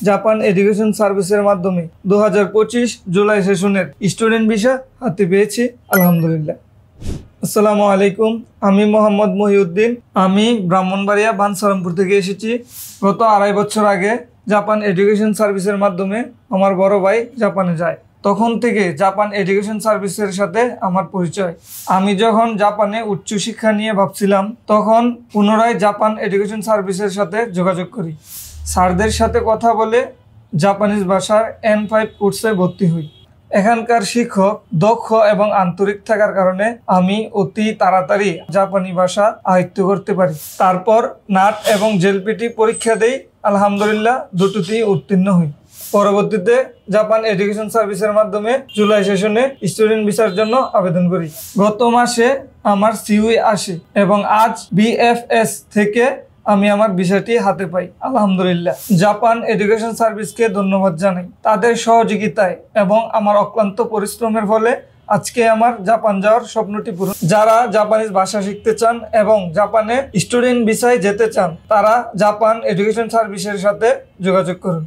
Japan education সার্ভিসের মাধ্যমে 2025 জুলাই সেশনের স্টুডেন্ট ভিসা হাতে পেয়েছি আলহামদুলিল্লাহ। আসসালামু আলাইকুম, আমি মোহাম্মদ মহিউদ্দিন। আমি ব্রাহ্মণবাড়িয়া বানসারামপুর থেকে এসেছি। গত 2.5 বছর আগে জাপান এডুকেশন সার্ভিসের মাধ্যমে আমার বড় ভাই জাপানে যায়। তখন থেকে জাপান এডুকেশন সার্ভিসের সাথে আমার পরিচয়। আমি যখন জাপানে উচ্চশিক্ষা নিয়ে ভাবছিলাম, তখন পুনরায় জাপান এডুকেশন সার্ভিসের সাথে যোগাযোগ করি। স্যারদের সাথে কথা বলে জাপানিজ ভাষার N5 কোর্সে ভর্তি হই। এখানকার শিক্ষক দক্ষ এবং আন্তরিক থাকার কারণে আমি অতি তাড়াতাড়ি জাপানি ভাষা আয়ত্ত করতে পারি। তারপর নাট এবং জেলপিটি পরীক্ষা দেই, আলহামদুলিল্লাহ দুটোতেই উত্তীর্ণ হই। পরবর্তীতে জাপান এডুকেশন সার্ভিসের মাধ্যমে জুলাই সেশনে স্টুডেন্ট ভিসার জন্য আবেদন করি। গত মাসে আমার CUE আসে এবং আজ BFS থেকে আমি আমার ভিসাটি হাতে পাই আলহামদুলিল্লাহ। জাপান এডুকেশন সার্ভিসকে ধন্যবাদ জানাই। তাদের সহযোগিতায় এবং আমার অক্লান্ত পরিশ্রমের ফলে আজকে আমার জাপান যাওয়ার স্বপ্নটি পূরণ। যারা জাপানিজ ভাষা শিখতে চান এবং জাপানে স্টুডেন্ট ভিসায় যেতে চান, তারা জাপান এডুকেশন সার্ভিসের সাথে যোগাযোগ করুন।